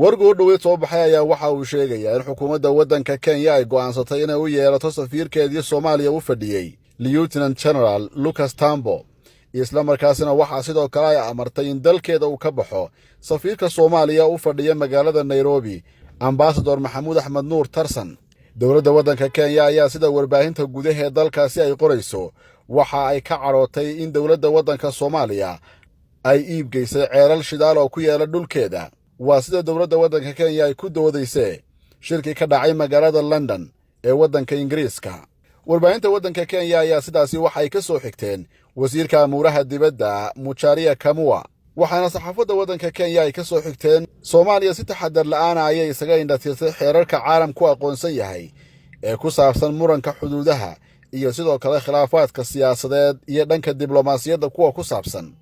wargu u dhoweyd soo baxay ayaa waxa uu sheegayaa in xukuumadda waddanka Kenya ay go'aansatay inay u yeelato safiirkeedii Soomaaliya u fadhiyey Lieutenant General Lucas Tambo isla markaasina waxa sidoo kale ay amartay in dalkeeda uu ka baxo safiirka Soomaaliya u fadhiya magaalada Nairobi Ambassador Maxamuud Axmed Nuur Tarsan. dowladda waddanka Kenya ayaa sida warbaahinta gudaha ee dalkaasi ay qorayso waxa ay ka carootay in dowladda waddanka Soomaaliya ay iibgeysay ceelal shidaal oo ku yaala dhulkeeda. waa sida dowladda waddanka Kenya ay ku doodaysay shirki ka dhacay magaalada London ee waddanka Ingiriiska. warbaahinta waddanka Kenya ayaa sidaasi waxay ka soo xigteen wasiirka amuuraha dibadda Mucharia Kamua, waxaana saxaafadda waddanka Kenya ay ka soo xigteen Soomaaliya si taxadar la'aan ah ayay isaga indhatirtay xeerarka caalamku aqoonsan yahay ee ku saabsan muranka xuduudaha iyo sidoo kale khilaafaadka siyaasadeed iyo dhanka diblomaasiyadda kuwa ku saabsan.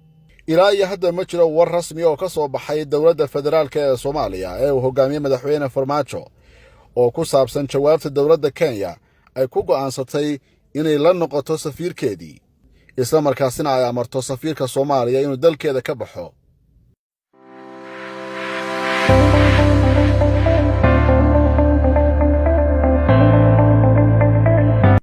ilaa iyo hadda ma jiro war rasmi oo ka soo baxay dowladda federaalka ee Soomaaliya ee uu hogaamiyey madaxweyne Farmaajo oo ku saabsan jawaabta dowladda Kenya ay ku go'aansatay inay la noqoto safiirkeedii isla markaasina ay amarto safiirka Soomaaliya inuu dalkeeda ka baxo.